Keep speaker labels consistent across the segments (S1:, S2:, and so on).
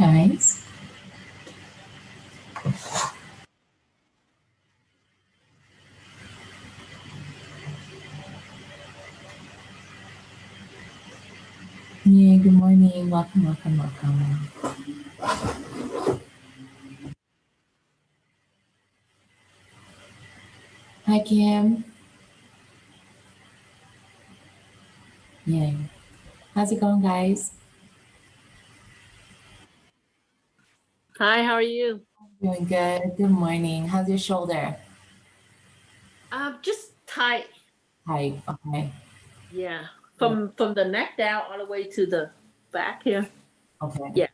S1: guys. Yeah, good morning. Welcome, welcome, welcome. Hi, Kim. Yeah. How's it going, guys?
S2: Hi, how are you?
S1: Doing good. Good morning. How's your shoulder?
S2: Just tight.
S1: Hi. Okay.
S2: Yeah,
S1: Yeah.
S2: from the neck down all the way to the back here.
S1: Okay.
S2: Yeah.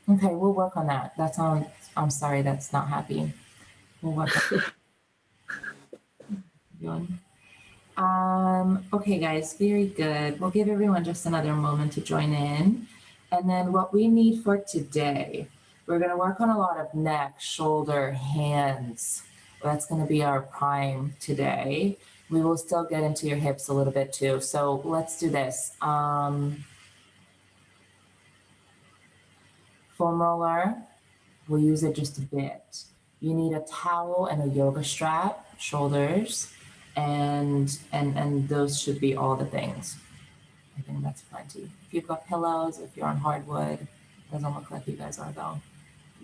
S1: Okay. We'll work on that. That sounds. I'm sorry. That's not happy. We'll work on it. Okay, guys. Very good. We'll give everyone just another moment to join in, and then what we need for today, we're gonna work on a lot of neck, shoulder, hands. That's gonna be our prime today. We will still get into your hips a little bit too. So let's do this. Foam roller, we'll use it just a bit. You need a towel and a yoga strap, shoulders, and those should be all the things. I think that's plenty. If you've got pillows, if you're on hardwood, doesn't look like you guys are though,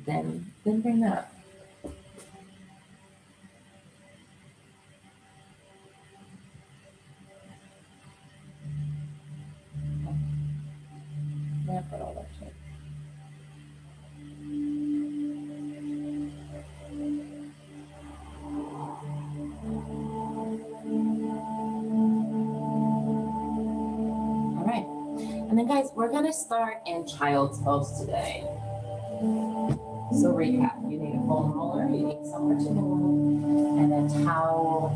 S1: then bring that. Yeah, put all that shit. All right. And then guys, we're gonna start in child's pose today. So recap, you need a foam roller, you need somewhere to move, and a towel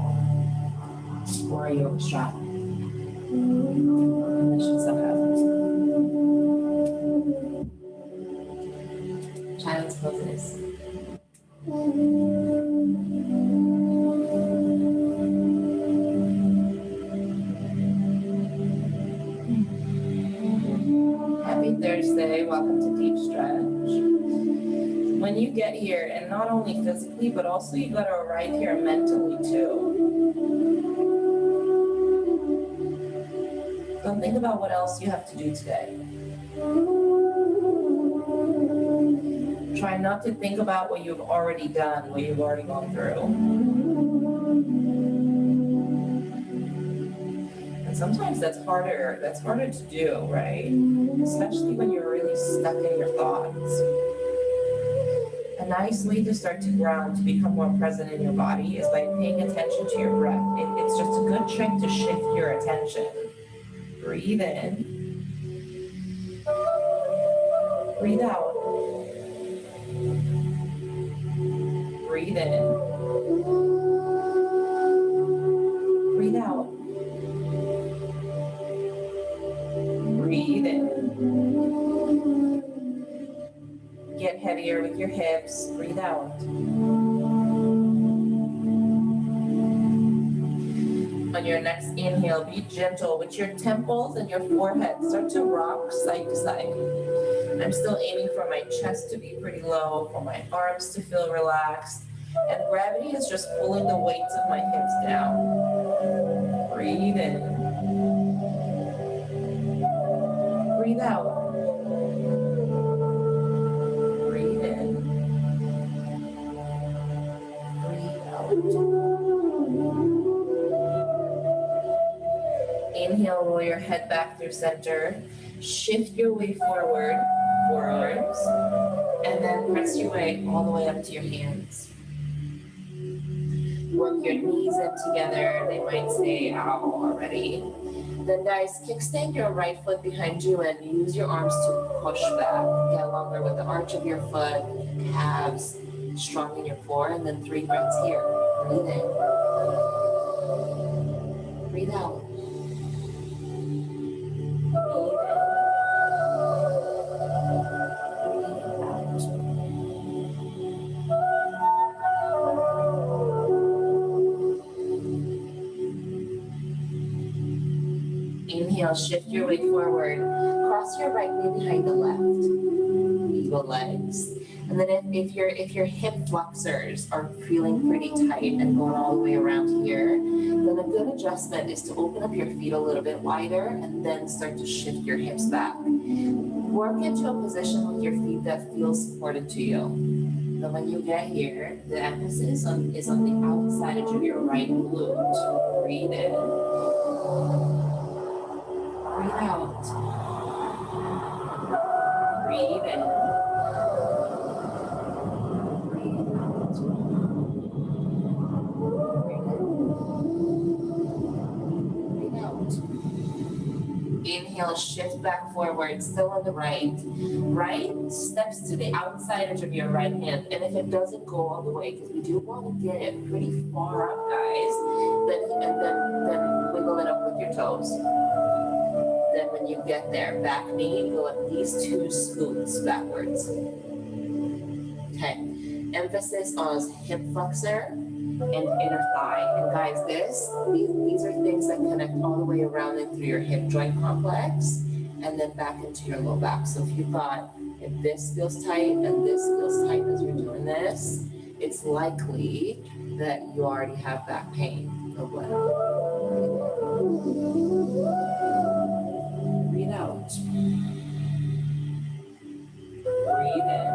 S1: or a yoga strap. And this should still have child's poses. Happy Thursday, welcome to Deep Stretch. When you get here, and not only physically, but also you gotta arrive here mentally too. Don't think about what else you have to do today. Try not to think about what you've already done, what you've already gone through. And sometimes that's harder to do, right? Especially when you're really stuck in your thoughts. A nice way to start to ground, to become more present in your body, is by paying attention to your breath. It's just a good trick to shift your attention. Breathe in, breathe out, breathe in, breathe out, breathe in. Get heavier with your hips, breathe out. On your next inhale, be gentle with your temples and your forehead. Start to rock side to side. I'm still aiming for my chest to be pretty low, for my arms to feel relaxed. And gravity is just pulling the weight of my hips down. Breathe in. Breathe out. Breathe in. Breathe out. Inhale, roll your head back through center. Shift your way forward, forearms, and then press your way all the way up to your hands. Work your knees in together. They might say ow already. Then guys, kickstand your right foot behind you and use your arms to push back. Get longer with the arch of your foot, calves strong in your core, and then 3 breaths here. Breathe in. Breathe out. Breathe in. Inhale, shift your weight forward. Cross your right knee behind the left. You single legs. And then if your hip flexors are feeling pretty tight and going all the way around here, then a good adjustment is to open up your feet a little bit wider and then start to shift your hips back. Work into a position with your feet that feels supported to you. Then when you get here, the emphasis is on the outside edge of your right glute. Breathe in. Breathe out. Breathe in. Breathe out. Breathe out. Inhale, shift back forward, still on the right. Right steps to the outside edge of your right hand. And if it doesn't go all the way, because we do want to get it pretty far up, guys, then wiggle it up with your toes. Then when you get there, back knee, go at least 2 scoots backwards. Okay, emphasis on hip flexor and inner thigh. And guys, these are things that connect all the way around and through your hip joint complex and then back into your low back. So if this feels tight and this feels tight as we're doing this, it's likely that you already have back pain. Oh, bueno. Breathe out. Breathe in.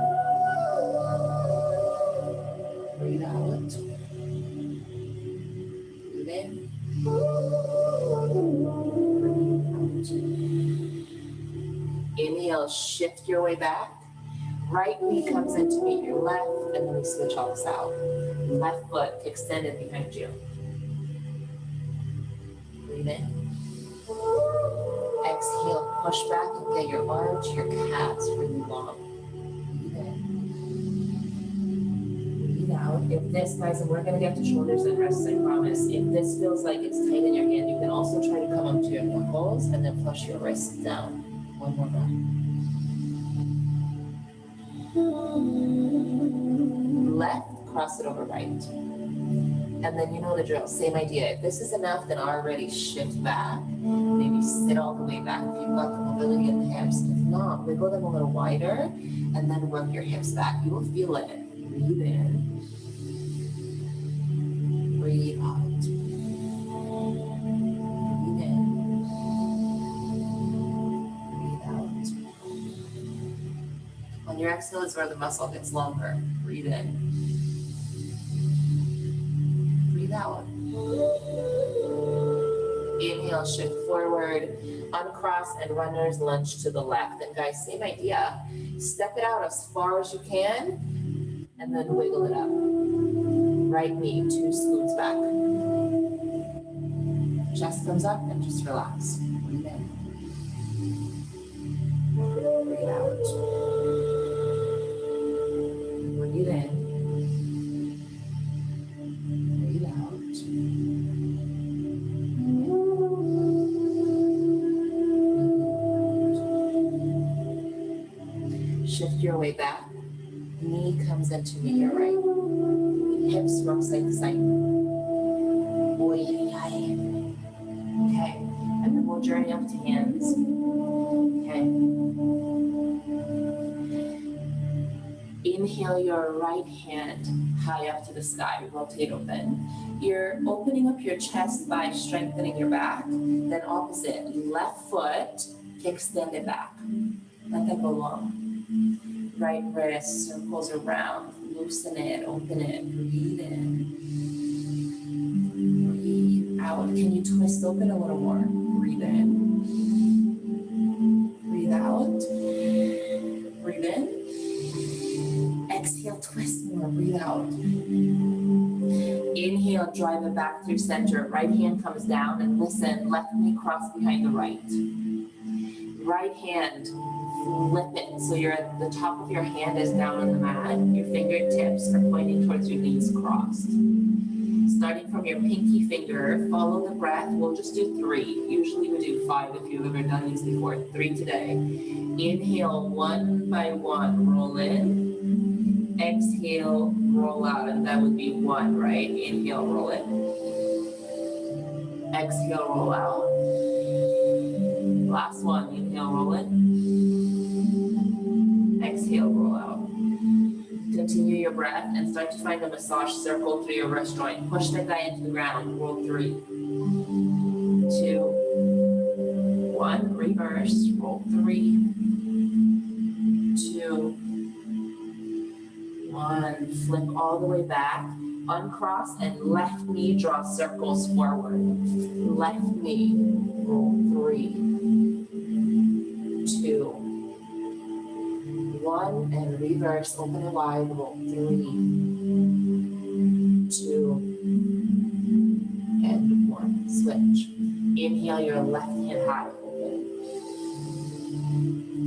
S1: Breathe out. Breathe in. Breathe out. Inhale, shift your way back. Right knee comes in to meet your left, and then we switch all this out. Left foot extended behind you. Breathe in. Exhale, push back and get your arms, your calves really long. Breathe in. Breathe out. If this, guys, and we're going to get to shoulders and wrists, I promise. If this feels like it's tight in your hand, you can also try to come up to your knuckles and then flush your wrists down. One more breath. Left, cross it over right. And then you know the drill, same idea. If this is enough, then already shift back. Maybe sit all the way back if you've got the mobility in the hips. If not, wiggle them a little wider and then work your hips back. You will feel it. Breathe in. Breathe out. Breathe in. Breathe out. On your exhale is where the muscle gets longer. Breathe in. Breathe out. Inhale, shift forward, uncross and runner's lunge to the left. And guys, same idea. Step it out as far as you can and then wiggle it up. Right knee, 2 scoots back. Chest comes up and just relax. Breathe in. Breathe out. Breathe in. Breathe out. Shift your way back. Knee comes in to meet your right. Hips rock side to side. Okay, and then we'll journey up to hands. Okay. Inhale your right hand high up to the sky, rotate open. You're opening up your chest by strengthening your back. Then opposite, left foot, extend it back. Let that go long. Right wrist circles around, loosen it, open it, breathe in. Breathe out. Can you twist open a little more? Breathe in. Breathe out. Breathe in. Exhale, twist more, breathe out. Inhale, drive it back through center. Right hand comes down and listen, left knee cross behind the right. Right hand, flip it. So the top of your hand is down on the mat. Your fingertips are pointing towards your knees crossed. Starting from your pinky finger, follow the breath. We'll just do 3. Usually we do 5 if you've ever done these before. 3 today. Inhale, 1 by 1, roll in. Exhale, roll out, and that would be 1, right? Inhale, roll in. Exhale, roll out. Last one, inhale, roll in. Exhale. exhale, roll out. Continue your breath and start to find a massage circle through your wrist joint. Push the guy into the ground. Roll 3, 2, 1. Reverse. Roll 3, 2, 1. Flip all the way back. Uncross and left knee draw circles forward. Left knee. Roll 3, 2, 1. And reverse. Open it wide. Roll 3, 2, and 1. Switch. Inhale your left hand high. Open.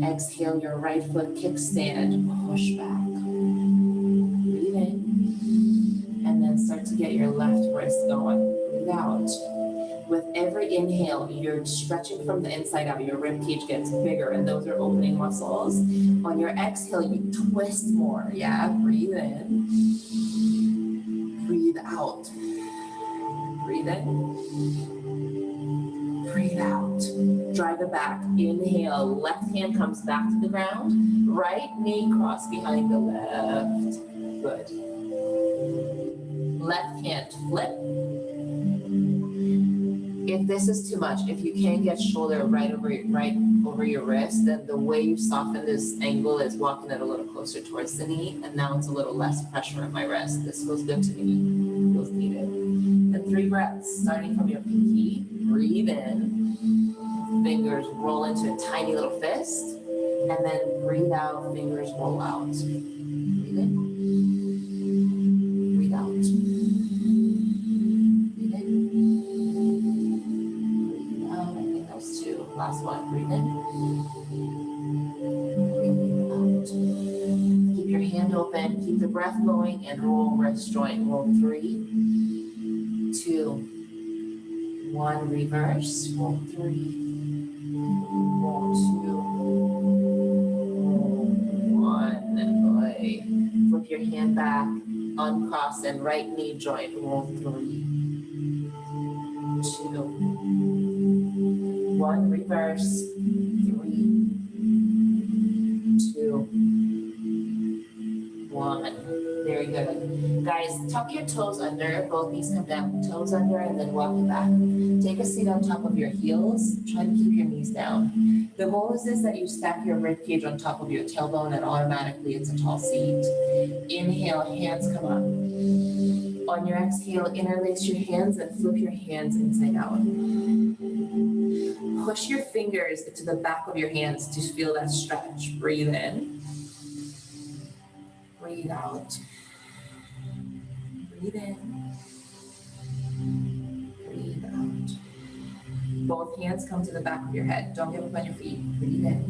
S1: Exhale your right foot kickstand. Push back. Breathe in. And then start to get your left wrist going. Breathe out. With every inhale, you're stretching from the inside out. Your rib cage gets bigger, and those are opening muscles. On your exhale, you twist more. Yeah, breathe in. Breathe out. Breathe in. Breathe out. Drive it back. Inhale. Left hand comes back to the ground. Right knee cross behind the left. Good. Left hand flip. If this is too much, if you can't get shoulder right over your wrist, then the way you soften this angle is walking it a little closer towards the knee, and now it's a little less pressure on my wrist. This feels good to me. Feels needed. Then 3 breaths, starting from your pinky. Breathe in. Fingers roll into a tiny little fist, and then breathe out. Fingers roll out. Breathe in. Breathe out. Last one, breathe in. Breathe out. Keep your hand open, keep the breath going, and roll wrist joint. Roll 3, 2, 1. Reverse. Roll 3, roll 2, roll 1. Good. Flip your hand back, uncross and right knee joint. Roll 3, 2, 1. Reverse. 3, 2, 1. Very good. Guys, tuck your toes under. Both knees come down. Toes under, and then walk it back. Take a seat on top of your heels. Try to keep your knees down. The goal is this, that you stack your rib cage on top of your tailbone, and automatically it's a tall seat. Inhale, hands come up. On your exhale, interlace your hands and flip your hands inside out. Push your fingers into the back of your hands to feel that stretch. Breathe in. Breathe out. Breathe in. Breathe out. Both hands come to the back of your head. Don't give up on your feet. Breathe in.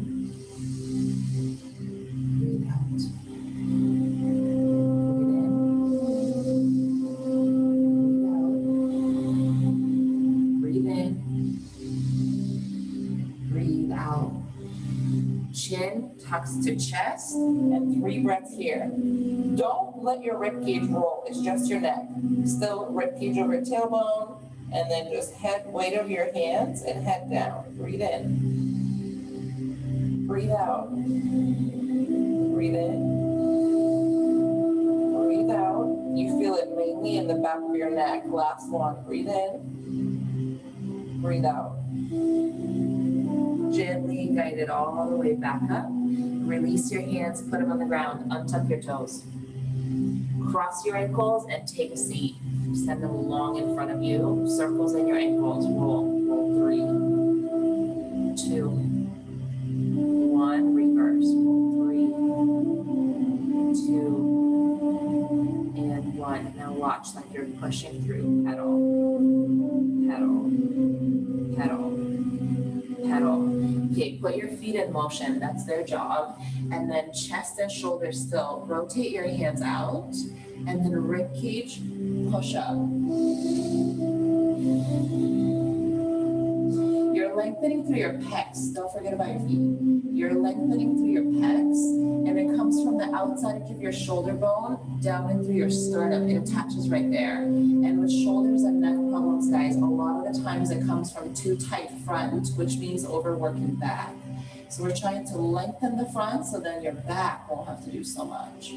S1: Breathe out. Breathe in. Breathe out. Chin tucks to chest, and 3 breaths here. Don't let your rib cage roll. It's just your neck. Still rib cage over your tailbone, and then just head weight of your hands and head down. Breathe in. Breathe out. Breathe in. Breathe out. You feel it mainly in the back of your neck. Last one. Breathe in. Breathe out. Gently guide it all the way back up. Release your hands, put them on the ground, untuck your toes. Cross your ankles and take a seat. Send them long in front of you. Circles in your ankles. Roll. Roll 3, 2, 1. Reverse. Roll 3, 2, and 1. Now watch like you're pushing through. Pedal, pedal, pedal, pedal. Okay, put your feet in motion. That's their job. And then chest and shoulders still. Rotate your hands out. And then rib cage, push up. You're lengthening through your pecs. Don't forget about your feet. You're lengthening through your pecs, and it comes from the outside of your shoulder bone down into your sternum. It attaches right there. And with shoulders and neck problems, guys, a lot of the times it comes from too tight front, which means overworking back. So we're trying to lengthen the front so then your back won't have to do so much.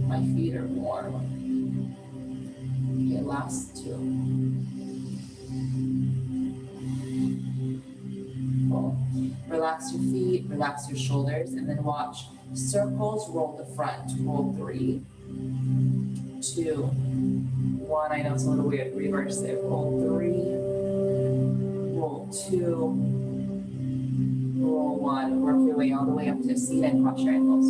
S1: My feet are warm. Okay, last two. Cool. Relax your feet, relax your shoulders, and then watch. Circles, roll the front. Roll 3, 2, 1. I know it's a little weird. Reverse it. Roll 3, roll 2, roll 1. Work your way all the way up to a seat and cross your ankles.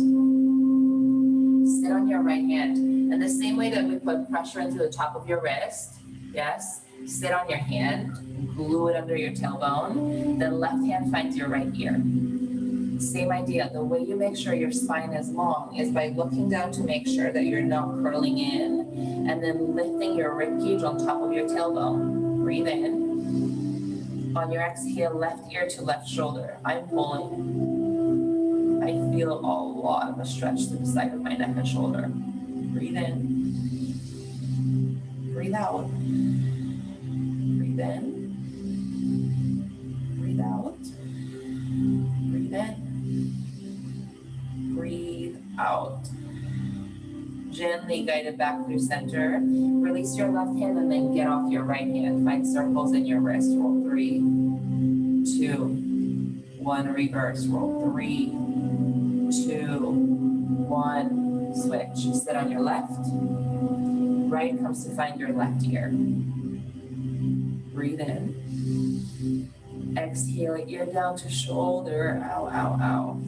S1: Sit on your right hand. And the same way that we put pressure into the top of your wrist, yes, sit on your hand, glue it under your tailbone, then left hand finds your right ear. Same idea. The way you make sure your spine is long is by looking down to make sure that you're not curling in, and then lifting your rib cage on top of your tailbone. Breathe in. On your exhale, left ear to left shoulder. I'm pulling. I feel a lot of a stretch to the side of my neck and shoulder. Breathe in. Breathe out. Breathe in. Breathe out. Breathe in. Breathe out. Gently guide it back through center. Release your left hand and then get off your right hand. Find circles in your wrist. Roll 3, 2, 1. Reverse. Roll 3, 2, 1. Switch. Sit on your left. Right comes to find your left ear. Breathe in. Exhale, ear down to shoulder. Ow, ow, ow.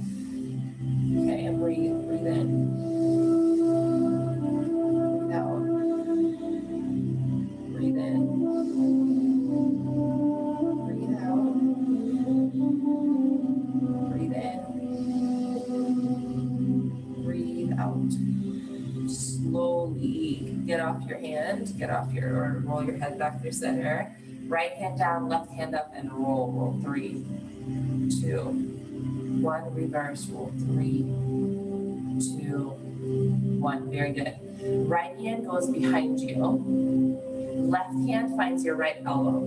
S1: Okay, and breathe. Breathe in. Breathe out. Breathe in. Breathe out. Breathe in. Breathe out. Slowly get off your hand, or roll your head back through center. Right hand down, left hand up, and roll. Roll 3, 2, 1. Reverse. Roll 3, 2, 1. Very good. Right hand goes behind you. Left hand finds your right elbow.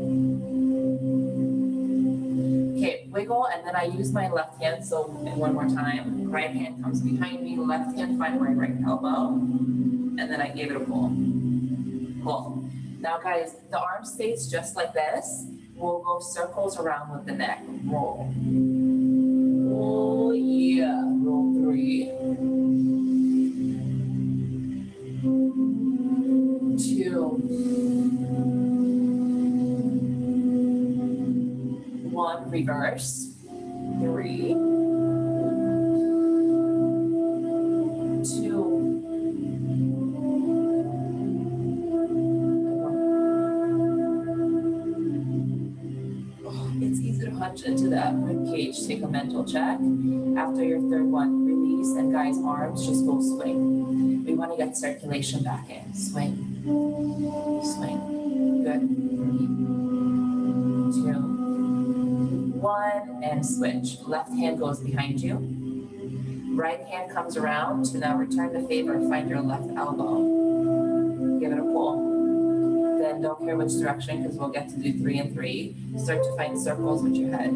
S1: Okay, wiggle, and then I use my left hand. So one more time. Right hand comes behind me. Left hand finds my right elbow. And then I give it a pull. Cool. Now guys, the arm stays just like this. We'll go circles around with the neck. Roll. Oh yeah. Roll 3, 2, 1. Reverse. 3, 2, 'Punch into that rib cage. Take a mental check. After your third one, release, and guys, arms just go swing. We want to get circulation back in. Swing. Swing. Good. 3, 2, 1, and switch. Left hand goes behind you. Right hand comes around to now return the favor. Find your left elbow. Give it a pull. Then don't care which direction because we'll get to do 3 and 3. Start to find circles with your head.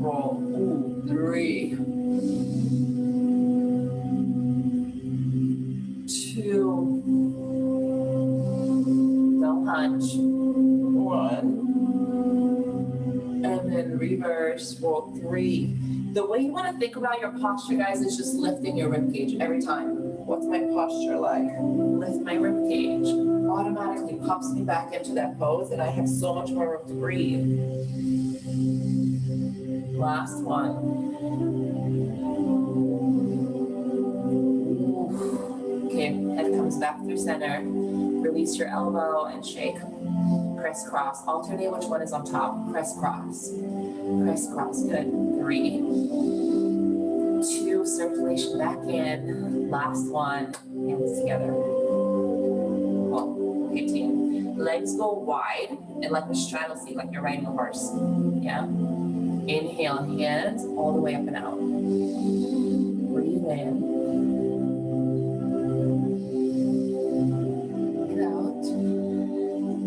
S1: Roll. 3, 2. Don't punch. 1. And then reverse. Roll 3. The way you want to think about your posture, guys, is just lifting your rib cage every time. What's my posture like? Lift my rib cage. Automatically pops me back into that pose, and I have so much more room to breathe. Last one. Okay, head comes back through center. Release your elbow and shake. Crisscross. Alternate which one is on top. Crisscross. Crisscross. Good. 3, 2. Circulation back in. Last one. Hands together. Oh, okay, team. Legs go wide and like a straddle seat, like you're riding a horse. Yeah. Inhale, hands all the way up and out. Breathe in. Breathe out.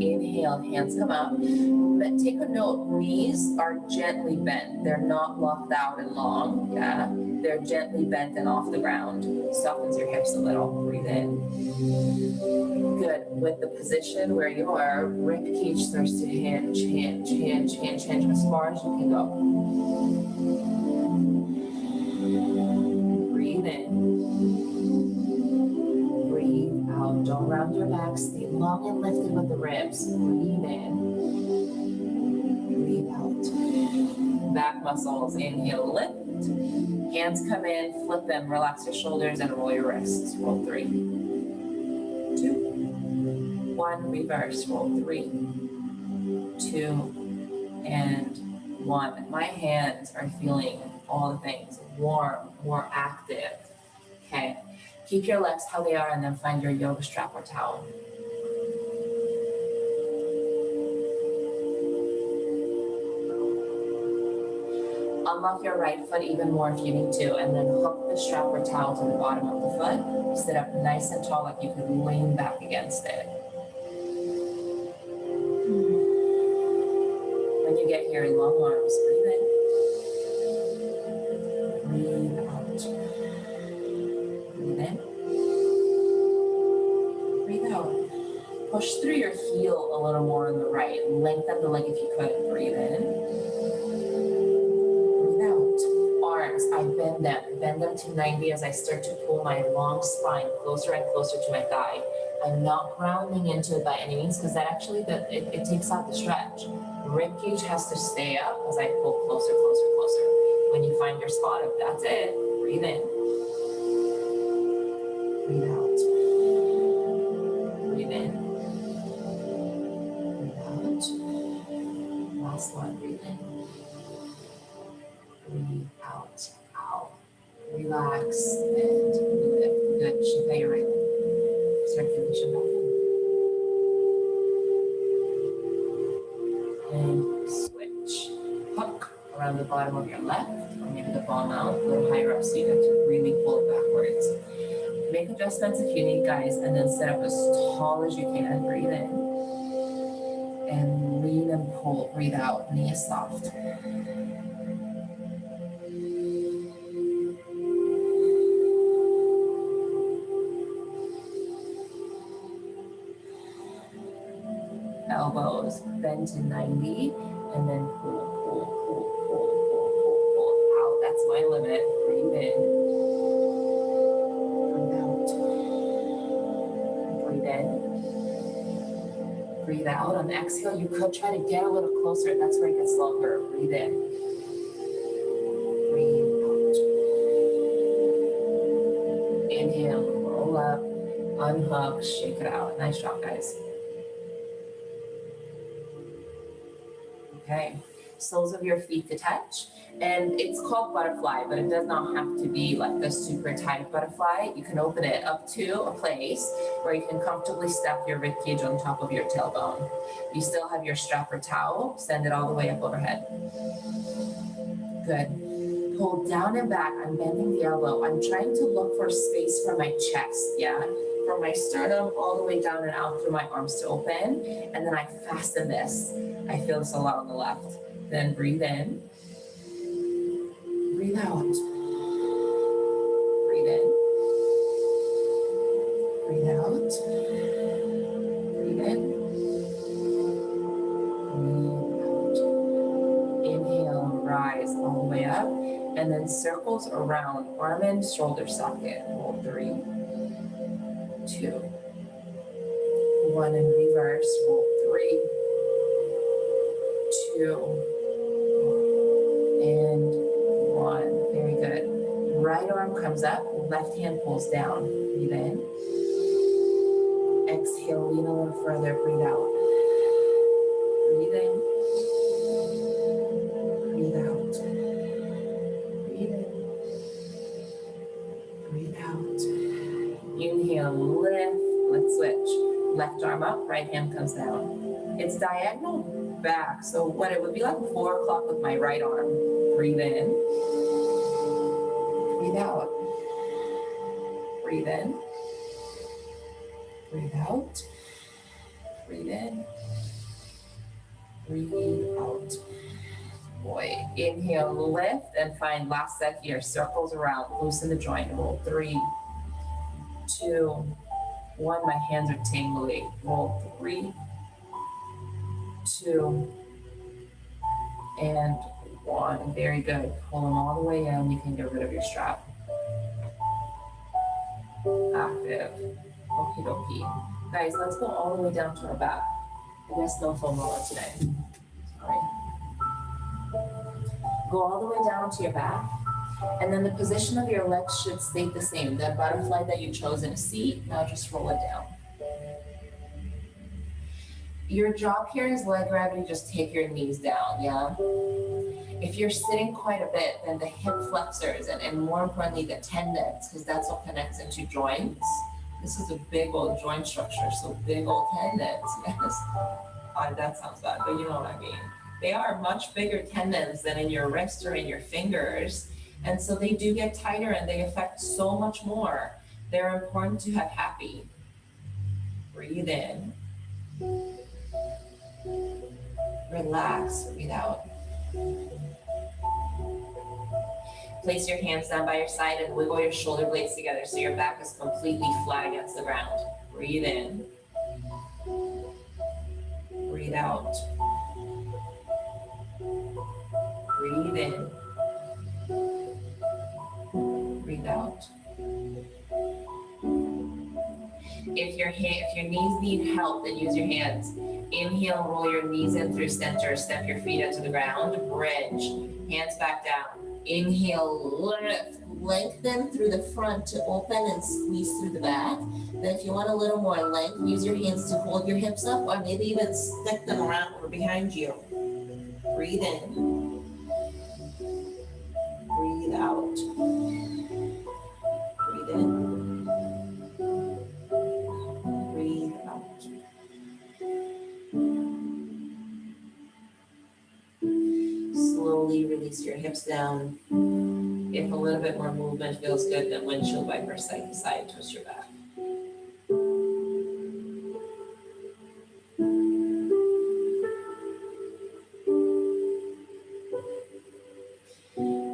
S1: Inhale. Inhale, hands come up. But take a note, knees are gently bent. They're not locked out and long, yeah? They're gently bent and off the ground. Softens your hips a little. Breathe in. Good. With the position where you are, rib cage starts to hinge, hinge, hinge, hinge, hinge as far as you can go. Breathe in. Breathe out. Don't round your back. Stay long and lifted with the ribs. Breathe in. Breathe out. Back muscles. Inhale, lift. Hands come in, flip them, relax your shoulders and roll your wrists. Roll 3, 2, 1. Reverse. Roll 3, 2, and 1. My hands are feeling all the things. Warm, more active. Okay. Keep your legs how they are and then find your yoga strap or towel. Unlock your right foot even more if you need to, and then hook the strap or towel to the bottom of the foot. Sit up nice and tall like you could lean back against it. When you get here, long arms, breathe in. Breathe out. Breathe in. Breathe out. Push through your heel a little more on the right. Lengthen the leg if you could. Breathe in. I bend them to 90 as I start to pull my long spine closer and closer to my thigh. I'm not grounding into it by any means because that actually, it takes out the stretch. Rib cage has to stay up as I pull closer, closer, closer. When you find your spot, if that's it, breathe in. Breathe out. Breathe in. Breathe out. Last one, breathe in. Breathe out. Out. Relax and lift. Good. Shift your right leg. Circulation back in. And switch. Hook around the bottom of your left, or maybe the ball out a little higher up so you have to really pull it backwards. Make adjustments if you need, guys, and then sit up as tall as you can. Breathe in. And lean and pull. Breathe out. Knee is soft. Elbows bend to 90 and then pull, pull, pull, pull, pull, pull, pull out. That's my limit. Breathe in. Breathe out. Breathe in. Breathe out. On the exhale, you could try to get a little closer. That's where it gets longer. Breathe in. Breathe out. Inhale, roll up, unhook, shake it out. Nice job, guys. Okay, soles of your feet to touch, and it's called butterfly, but it does not have to be like the super tight butterfly. You can open it up to a place where you can comfortably step your rib cage on top of your tailbone. You still have your strap or towel, send it all the way up overhead. Good. Pull down and back. I'm bending the elbow. I'm trying to look for space for my chest, yeah? From my sternum all the way down and out through my arms to open, and then I fasten this. I feel this a lot on the left. Then breathe in. Breathe out. Breathe in. Breathe out. Breathe in. Breathe out. Inhale, rise all the way up, and then circles around, arm in, shoulder socket. Roll 3, 2, 1, and reverse. Roll 3, 2, and 1. Very good. Right arm comes up, left hand pulls down. Breathe in. Exhale, lean a little further, breathe out. Breathe in. Breathe out. Breathe in. Breathe out. Inhale, lift. Let's switch. Left arm up, right hand comes down. It's diagonal back, so what it would be like 4 o'clock with my right arm. Breathe in. Breathe out. Breathe in. Breathe out. Breathe in. Breathe out. Boy, inhale, lift, and find last set here. Circles around, loosen the joint. Roll 3, 2, 1. My hands are tingly. Roll 3, 2, and 1. Very good. Pull them all the way in. You can get rid of your strap. Active. Okie dokie. Guys, let's go all the way down to our back. I guess no foam roller today. Sorry. Go all the way down to your back. And then the position of your legs should stay the same. That butterfly that you chose in a seat, now just roll it down. Your job here is leg gravity, just take your knees down, yeah? If you're sitting quite a bit, then the hip flexors and more importantly, the tendons, because that's what connects into joints. This is a big old joint structure, so big old tendons, yes. That sounds bad, but you know what I mean. They are much bigger tendons than in your wrist or in your fingers. And so they do get tighter and they affect so much more. They're important to have happy. Breathe in. Relax, breathe out. Place your hands down by your side and wiggle your shoulder blades together so your back is completely flat against the ground. Breathe in. Breathe out. Breathe in. Breathe out. If your knees need help, then use your hands. Inhale, roll your knees in through center, step your feet into the ground, bridge, hands back down. Inhale, lift, lengthen through the front to open and squeeze through the back. Then if you want a little more length, use your hands to hold your hips up or maybe even stick them around or behind you. Breathe in. Breathe out. Breathe in. Breathe out. Slowly release your hips down. If a little bit more movement feels good, then windshield wiper side to side, twist your back.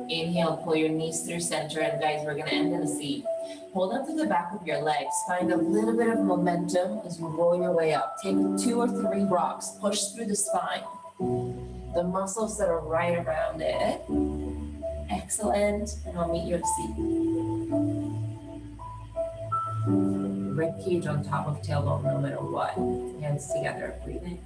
S1: Inhale, pull your knees through center, and guys, we're gonna end in a seat. Hold up to the back of your legs. Find a little bit of momentum as you roll your way up. Take 2 or 3 rocks, push through the spine. The muscles that are right around it. Excellent, and I'll meet you at the seat. Rib cage on top of tailbone no matter what. Hands together, breathe in.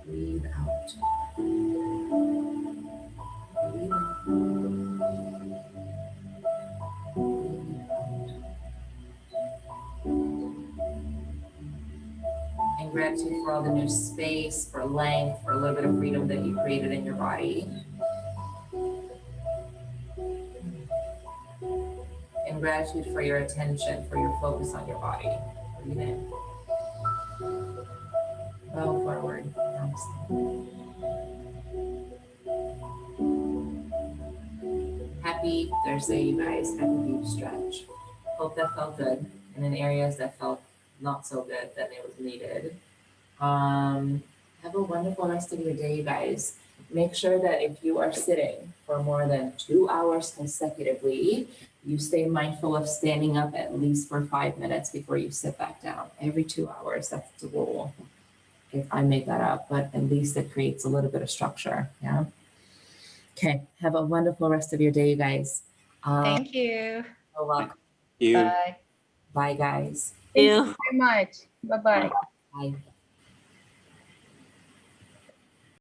S1: Breathe out. Breathe in. Breathe out. And gratitude for all the new space, for length, for a little bit of freedom that you created in your body. And gratitude for your attention, for your focus on your body. Breathe in. Bow forward. Namaste. Happy Thursday, you guys. Happy deep stretch. Hope that felt good. And in areas that felt not so good, then it was needed. Have a wonderful rest of your day, you guys. Make sure that if you are sitting for more than 2 hours consecutively, you stay mindful of standing up at least for 5 minutes before you sit back down. Every 2 hours, that's the rule. If I make that up, but at least it creates a little bit of structure, yeah? Okay, have a wonderful rest of your day, you guys.
S3: Thank you.
S1: You're welcome.
S4: You.
S3: Bye.
S1: Bye, guys.
S3: Thank you very much. Bye-bye.
S1: Bye.